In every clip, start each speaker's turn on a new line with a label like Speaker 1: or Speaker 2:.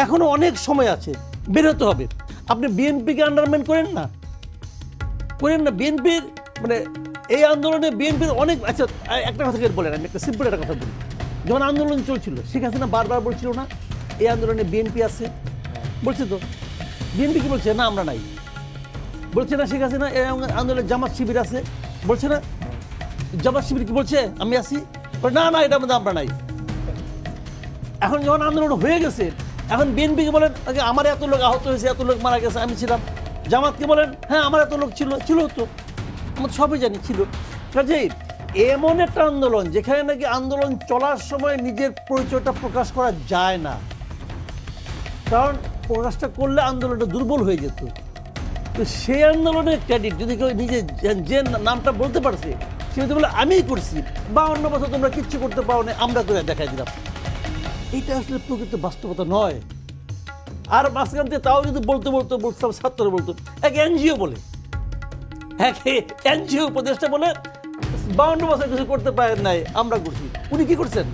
Speaker 1: এখনো অনেক সময় আছে, বের হতে হবে। আপনি বিএনপিকে আন্ডারমাইন করেন না, বিএনপির মানে এই আন্দোলনে বিএনপির অনেক, আচ্ছা একটা কথা বলেন, আমি একটা সিম্পল একটা কথা বলি। যখন আন্দোলন চলছিল শেখ হাসিনা বারবার বলছিল না এই আন্দোলনে বিএনপি আছে, বলছে তো। বিএনপি কি বলছে? না আমরা নাই। বলছে না শেখ হাসিনা এই আন্দোলনে জামাত শিবির আছে, বলছে না? জামাত শিবির কি বলছে আমি আছি? না না, এটার মধ্যে আমরা নাই। এখন যখন আন্দোলন হয়ে গেছে, এখন বিএনপিকে বলেন আমার এত লোক আহত হয়েছে, এত লোক মারা গেছে, আমি ছিলাম। জামাতকে বলেন হ্যাঁ আমার এত লোক ছিল তো, আমরা সবই জানি ছিল। কাজেই এমন একটা আন্দোলন যেখানে নাকি আন্দোলন চলার সময় নিজের পরিচয়টা প্রকাশ করা যায় না, কারণ প্রকাশটা করলে আন্দোলনটা দুর্বল হয়ে যেত। তো সেই আন্দোলনের ক্রেডিট যদি কেউ নিজে যে নামটা বলতে পারছে সে যদি বলে আমিই করছি, 52 বছর তোমরা কিচ্ছু করতে পারো না, আমরা করে দেখাই দিলাম, এইটা আসলে প্রকৃত বাস্তবতা নয়। আর মাঝখান থেকে তাও যদি বলতাম ছাত্র বলতো, এক এনজিও বলে, এক এনজিও উপদেষ্টা বলে 52 বছর কিছু করতে পারেন নাই, আমরা করছি। উনি কি করছেন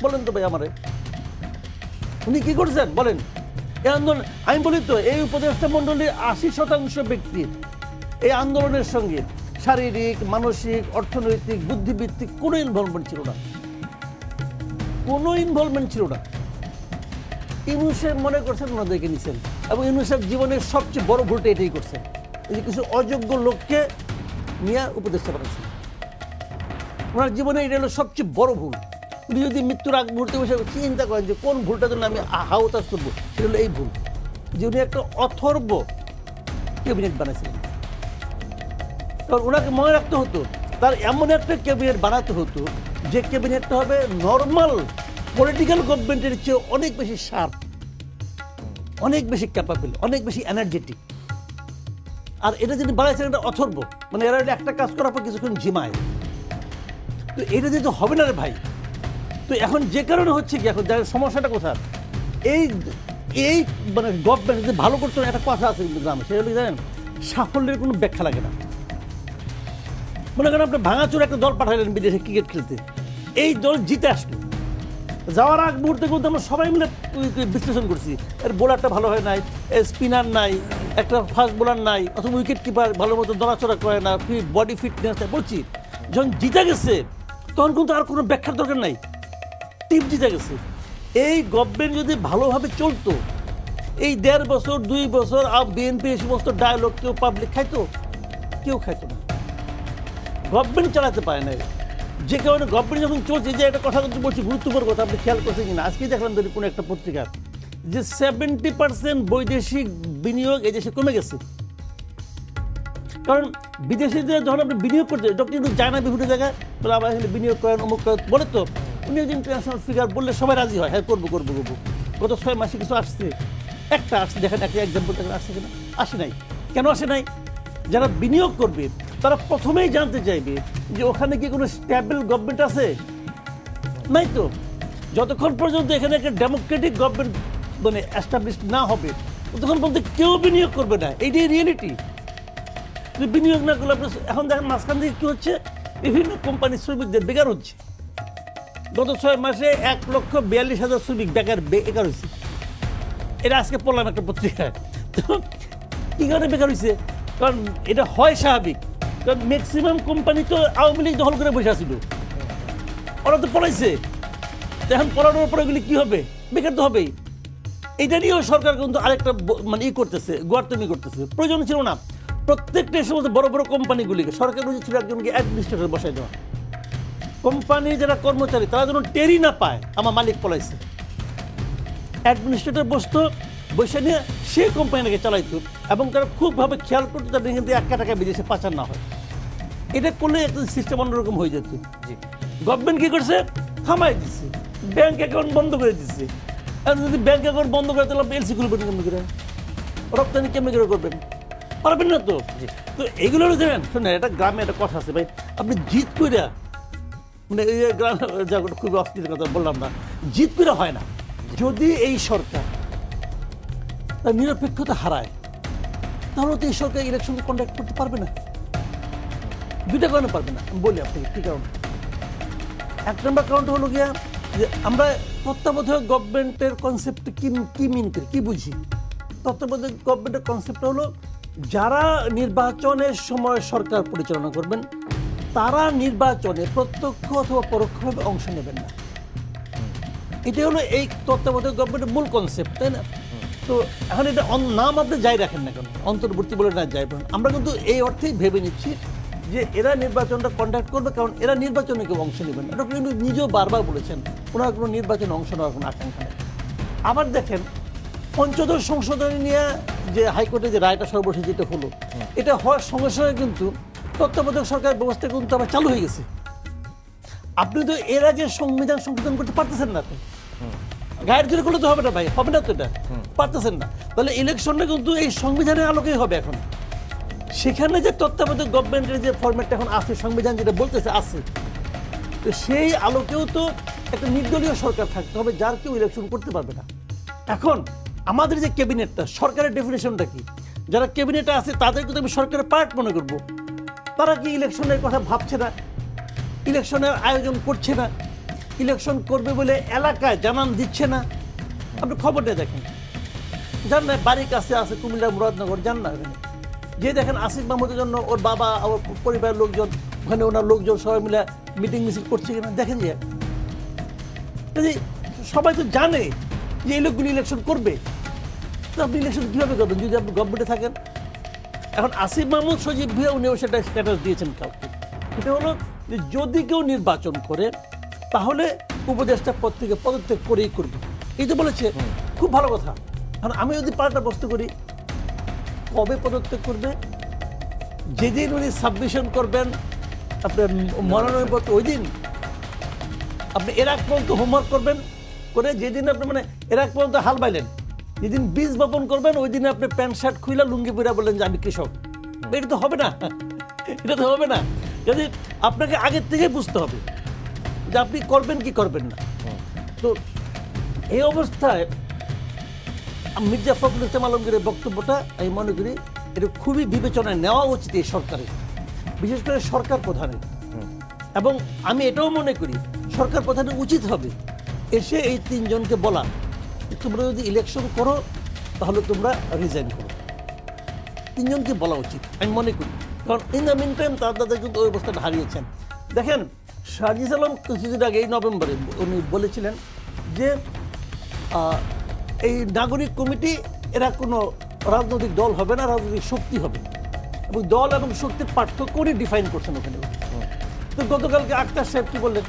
Speaker 1: বলেন তো ভাই আমারে, উনি কি করছেন বলেন? এই আন্দোলন আমি বলি তো, এই উপদেষ্টা মণ্ডলীর 80% ব্যক্তির এই আন্দোলনের সঙ্গে শারীরিক, মানসিক, অর্থনৈতিক, বুদ্ধিভিত্তিক কোনো ইনভলভমেন্ট ছিল না, কোনো ইনভলভমেন্ট ছিল না। ইউনূস সাহেব মনে করছেন ওনাদেরকে নিছেন, এবং ইউনূস সাহেব জীবনের সবচেয়ে বড় ভুলটা এটাই করছেন, এই যে কিছু অযোগ্য লোককে নিয়ে উপদেষ্টা বানাচ্ছেন। ওনার জীবনে এটা হলো সবচেয়ে বড় ভুল। উনি যদি মৃত্যুর আগ মুহূর্তে বসে চিন্তা করেন যে কোন ভুলটার জন্য আমি হাওতাস করবো, সেটা হলো এই ভুল যে উনি একটা অথর্ব ক্যাবিনেট বানাইছিলেন। কারণ ওনাকে মনে রাখতে হতো তার এমন একটা ক্যাবিনেট বানাতে হতো যে ক্যাবিনেটটা হবে নর্মাল পলিটিক্যাল গভর্নমেন্টের চেয়ে অনেক বেশি শার্প, অনেক বেশি ক্যাপাবল, অনেক বেশি এনার্জেটিক। আর এটা যদি বানাইছেন এটা অথর্ব, মানে এরা একটা কাজ করার পর কিছুক্ষণ ঝিমায়। তো এটা যেহেতু হবে না রে ভাই, তো এখন যে কারণে হচ্ছে কি, এখন সমস্যাটা কোথায়, এই মানে গভর্নমেন্ট যদি ভালো করতো না, একটা কথা আছে কিন্তু গ্রামে, সেটা হলো জানেন, সাফল্যের কোনো ব্যাখ্যা লাগে না। মনে করেন আপনি ভাঙাচোর একটা দল পাঠালেন বিদেশে ক্রিকেট খেলতে, এই দল জিতে আসলো, যাওয়ার আগ মুহূর্তে কিন্তু আমরা সবাই মিলে বিশ্লেষণ করছি, এর বোলারটা ভালো হয় নাই, স্পিনার নাই, একটা ফাস্ট বোলার নাই, অথবা উইকেট কিপার ভালো মতো দৌড়াচড়া করে না, বডি ফিটনেস নাই, বলছি যখন জিতে গেছে তখন কিন্তু আর কোনো ব্যাখ্যার দরকার নাই, টিম জিতে গেছে। এই গভর্নমেন্ট যদি ভালোভাবে চলতো, এই 1.5 বছর 2 বছর বিএনপি এই সমস্ত ডায়লগ কেউ পাবলিক খাইতো? কেউ খাইতো না। গভর্নমেন্ট চালাতে পারে না, যে কারণে গভর্নমেন্ট যখন চলছে, যে একটা কথা কিন্তু বলছি গুরুত্বপূর্ণ কথা, আপনি খেয়াল করছেন কিনা, আজকেই দেখলাম ধরি কোনো একটা পত্রিকা যে 70% বৈদেশিক বিনিয়োগ এই দেশে কমে গেছে। কারণ বিদেশিদের যখন আপনি বিনিয়োগ করতে কিন্তু যায় না বিভিন্ন জায়গায়, বলে আবার এখানে বিনিয়োগ করেন, অমুক করেন বলে, তো উনি একজন ইন্টারন্যাশনাল ফিগার বললে সবাই রাজি হয়, হ্যাঁ করবো। গত 6 মাসে কিছু আসছে, একটা আসছে, দেখেন একটা এক্সাম্পল দেখেন আসছে কিনা, আসে নাই। কেন আসে নাই? যারা বিনিয়োগ করবে তারা প্রথমেই জানতে চাইবে যে ওখানে কি কোনো স্টেবল গভর্নমেন্ট আছে, নাই তো। যতক্ষণ পর্যন্ত এখানে একটা ডেমোক্রেটিক গভর্নমেন্ট মানে এস্টাবলিশ না হবে, ততক্ষণ বলতে কেউ বিনিয়োগ করবে না, এইটাই রিয়েলিটি। বিনিয়োগ না করলে আপনি এখন দেখেন মাঝখান থেকে কি হচ্ছে, বিভিন্ন কোম্পানির শ্রমিকদের বেকার হচ্ছে। গত 6 মাসে 1,42,000 শ্রমিক বেকার হয়েছে, এটা আজকে পড়লাম একটা পত্রিকায়। তো কি কারণে বেকার হয়েছে? কারণ এটা হয় স্বাভাবিক, কারণ ম্যাক্সিমাম কোম্পানি তো আওয়ামী লীগ দখল করে বসে আছিল, ওরা তো পড়াইছে, এখন পড়ানোর পরে এগুলি কি হবে? বেকার তো হবেই। এটা নিয়েও সরকার কিন্তু আরেকটা মানে করতেছে, গোয়ার্তমি করতেছে, প্রয়োজন ছিল না। প্রত্যেকটা সমস্ত বড় বড় কোম্পানিগুলিকে সরকার উচিত ছিল একজনকে অ্যাডমিনিস্ট্রেটর বসাই দেওয়া। কোম্পানির যারা কর্মচারী তারা যেন টেরি না পায় আমার মালিক পলাইছে, অ্যাডমিনিস্ট্রেটর বসতো, বসে নিয়ে সেই কোম্পানিটাকে চালাইতো, এবং তারা খুবভাবে খেয়াল করতো তাদের এখান থেকে 1 টাকা বিদেশে পাচার না হয়। এটা করলে একটা সিস্টেম অন্যরকম হয়ে যেত। গভর্নমেন্ট কি করছে? থামাই দিচ্ছে, ব্যাংক অ্যাকাউন্ট বন্ধ করে দিচ্ছে। আর যদি ব্যাংক অ্যাকাউন্ট বন্ধ করে তাহলে আপনি এলসি খুলবেন কেমনি করে, রপ্তানি কেমনি করে করবেন? পারবেন না তো। তো এইগুলো জানেন, শোনেন, একটা গ্রামে একটা কথা আছে ভাই, আপনি জিত কইরা, মানে এই গ্রামে খুবই অস্থির কথা বললাম না, জিত কইরা হয় না। যদি এই সরকার তার নিরপেক্ষতা হারায়, তাহলে তো এই সরকার ইলেকশন কন্ডাক্ট করতে পারবে না। 2টা কারণে পারবে না, আমি বলি আপনাকে কি কারণ। 1 নম্বর কারণটা হলো গিয়া যে আমরা তত্ত্বাবধায়ক গভর্নমেন্টের কনসেপ্ট কি মিন করি, কি বুঝি? তত্ত্বাবধায়ক গভর্নমেন্টের কনসেপ্ট হলো যারা নির্বাচনের সময় সরকার পরিচালনা করবেন তারা নির্বাচনে প্রত্যক্ষ অথবা পরোক্ষভাবে অংশ নেবেন না। এটা হলো এই তত্ত্বাবধায়ক গভর্নমেন্টের মূল কনসেপ্ট, তাই না? তো এখন এটা নাম আপনি যাই রাখেন না কেন, অন্তর্বর্তী বলে না যাই বলেন, আমরা কিন্তু এই অর্থেই ভেবে নিচ্ছি যে এরা নির্বাচনটা কন্ডাক্ট করবে, কারণ এরা নির্বাচনে কেউ অংশ নেবেন না। ডক্টর ইউনূস নিজেও বারবার বলেছেন ওনার কোনো নির্বাচনে অংশ নেওয়ার কোনো আকাঙ্ক্ষা নেই। আবার দেখেন পঞ্চদশ সংশোধনী নিয়ে যে হাইকোর্টে যে রায়টা সর্বশেষ যেটা হলো, এটা হওয়ার সঙ্গে সঙ্গে কিন্তু তত্ত্বাবধায়ক সরকার ব্যবস্থা কিন্তু আবার চালু হয়ে গেছে। আপনি তো এর আগে সংবিধান সংশোধন করতে পারতেছেন না, তো গায়ের জোরে করলে তো হবে না ভাই, হবে না তো, এটা পারতেছেন না। তাহলে ইলেকশনটা কিন্তু এই সংবিধানের আলোকেই হবে এখন। সেখানে যে তত্ত্বাবধায়ক গভর্নমেন্টের যে ফরম্যাটটা এখন আছে, সংবিধান যেটা বলতেছে আছে, তো সেই আলোকেও তো একটা নির্দলীয় সরকার থাকতে হবে, যার কেউ ইলেকশন করতে পারবে না। এখন আমাদের যে ক্যাবিনেটটা, সরকারের ডেফিনেশনটা কি? যারা ক্যাবিনেটে আছে তাদেরকে তো আমি সরকারের পার্ট মনে করব। তারা কি ইলেকশনের কথা ভাবছে না, ইলেকশনের আয়োজন করছে না, ইলেকশন করবে বলে এলাকায় জানান দিচ্ছে না? আপনি খবর নিয়ে দেখেন, যান না বাড়ির কাছে আছে কুমিল্লা মুরাদনগর, যান না ওখানে যে দেখেন আসিফ মাহমুদের জন্য ওর বাবা, ওর পরিবারের লোকজন, ওখানে ওনার লোকজন সবাই মিলে মিটিং মিছিল করছে কিনা দেখেন। যে সবাই তো জানে যে এই লোকগুলি ইলেকশন করবে, তো আপনি ইলেকশন কীভাবে করবেন যদি আপনি গভর্নমেন্টে থাকেন? এখন আসিফ মাহমুদ সজীব ভুঁইয়া উনিও সেটা স্ট্যাটাস দিয়েছেন কাউকে, এটা হলো যে যদি কেউ নির্বাচন করে তাহলে উপদেষ্টা পদ থেকে পদত্যাগ করেই করবে, এই তো বলেছে। খুব ভালো কথা। এখন আমি যদি পাল্টা প্রশ্ন করি, কবে পদত্যাগ করবে? যেদিন উনি সাবমিশন করবেন আপনার মনোনয়নপত্র, ওই দিন আপনি এর আগ পর্যন্ত হোমওয়ার্ক করবেন, করে যেদিন আপনি মানে এর আগ পর্যন্ত হাল বাইলেন, যেদিন বীজ বপন করবেন ওই দিনে আপনি প্যান্ট শার্ট খুইলা লুঙ্গি পরে বললেন যে আমি কৃষক। এটা তো হবে না, এটা তো হবে না। যদি আপনাকে আগের থেকে বুঝতে হবে যে আপনি করবেন কি করবেন না। তো এই অবস্থায় মির্জা ফখরুল ইসলাম আলমগীরের বক্তব্যটা আমি মনে করি এটা খুবই বিবেচনায় নেওয়া উচিত এই সরকারের, বিশেষ করে সরকার প্রধানের। এবং আমি এটাও মনে করি সরকার প্রধানের উচিত হবে এসে এই তিনজনকে বলা, তোমরা যদি ইলেকশন করো তাহলে তোমরা রিজাইন করো। তিনজনকে বলা উচিত আমি মনে করি, কারণ ইন দ্য মিন টাইম তাদের কিন্তু ওই অবস্থাটা হারিয়েছেন। দেখেন শাহজিজ আলম কিছুদিন আগে এই নভেম্বরে উনি বলেছিলেন যে এই নাগরিক কমিটি এরা কোনো রাজনৈতিক দল হবে না, রাজনৈতিক শক্তি হবে, এবং দল এবং শক্তির পার্থক্য উনি ডিফাইন করছেন ওখানে। তো গতকালকে আক্তার সাহেব কি বললেন?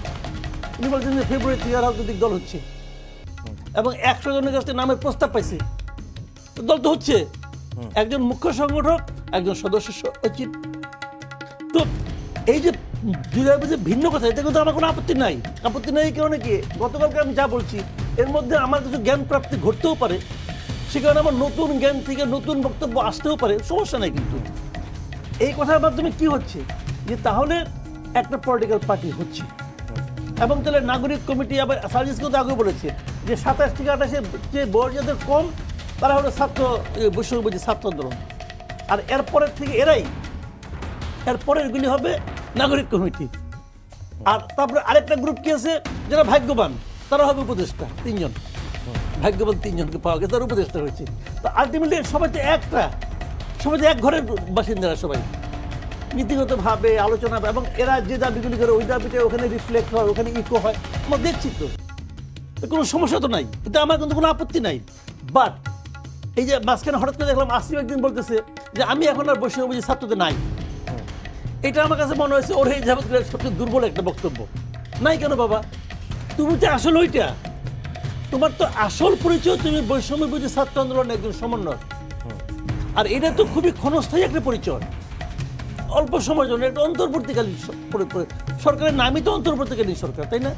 Speaker 1: উনি বলছেন যে ফেব্রুয়ারি থেকে রাজনৈতিক দল হচ্ছে এবং 100 জনের কাছে নামের প্রস্তাব পাইছে। দল তো হচ্ছে, একজন মুখ্য সংগঠক, একজন সদস্য সচিব। তো এই যে যে ভিন্ন কথা, এতে কিন্তু আমার কোনো আপত্তি নাই। আপত্তি নাই কারণে কি, গতকালকে আমি যা বলছি এর মধ্যে আমার কিছু জ্ঞান প্রাপ্তি ঘটতেও পারে, সে কারণে আমার নতুন জ্ঞান থেকে নতুন বক্তব্য আসতেও পারে, সমস্যা নাই। কিন্তু এই কথার মাধ্যমে কি হচ্ছে যে তাহলে একটা পলিটিক্যাল পার্টি হচ্ছে, এবং তাহলে নাগরিক কমিটি আবার সার্ভিস কিন্তু আগে বলেছে যে 27 থেকে 28 যে বয়স যাদের কম তারা হলো ছাত্র বৈষম্যবিরোধী ছাত্র আন্দোলন, আর এরপরের থেকে এরপরেরগুলি হবে নাগরিক কমিটি। আর তারপরে আরেকটা গ্রুপ কি আছে যারা ভাগ্যবান, তারা হবে উপদেষ্টা। তিনজন ভাগ্যবান, তিনজনকে পাওয়া গেছে, তারা উপদেষ্টা হয়েছে। তো আলটিমেটলি সবাই তো সবাই তো এক ঘরের বাসিন্দারা, সবাই নীতিগতভাবে আলোচনা, এবং এরা যে দাবিগুলি করে ওই দাবিটা ওখানে রিফ্লেক্ট হয়, ওখানে ইকো হয়, আমরা দেখছি। তো কোনো সমস্যা তো নাই, এটা আমার কিন্তু কোনো আপত্তি নাই। বাট এই যে মাঝখানে হঠাৎ করে দেখলাম আসিফ একদিন বলতেছে যে আমি এখন আর বৈষম্যবিরোধী ছাত্রতে নাই, এটা আমার কাছে মনে হয়েছে ওর এই যাবৎ সবচেয়ে দুর্বল একটা বক্তব্য। নাই কেন বাবা? তুমি তো আসল ওইটা, তোমার তো আসল পরিচয় তুমি বৈষম্যবিরোধী ছাত্র আন্দোলনের একজন সমন্বয়, আর এটা তো খুবই ক্ষণস্থায়ী একটা পরিচয়, অল্প সময়ের জন্য। একটা অন্তর্বর্তীকালীন সরকারের নামই তো অন্তর্বর্তীকালীন সরকার, তাই না?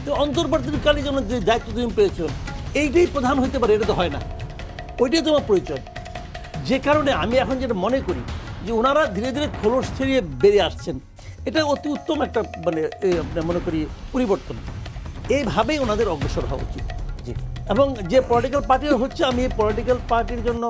Speaker 1: তো অন্তর্বর্তীকালীন জন্য যে দায়িত্ব তুমি পেয়েছ এইটাই প্রধান হইতে পারে, এটা তো হয় না, ওইটাই তোমার পরিচয়। যে কারণে আমি এখন যেটা মনে করি যে ওনারা ধীরে ধীরে খোলস ছেড়িয়ে বেরিয়ে আসছেন, এটা অতি উত্তম একটা মানে আপনার মনে করি পরিবর্তন। এইভাবেই ওনাদের অগ্রসর হওয়া উচিত। এবং যে পলিটিক্যাল পার্টি হচ্ছে, আমি এই পলিটিক্যাল পার্টির জন্য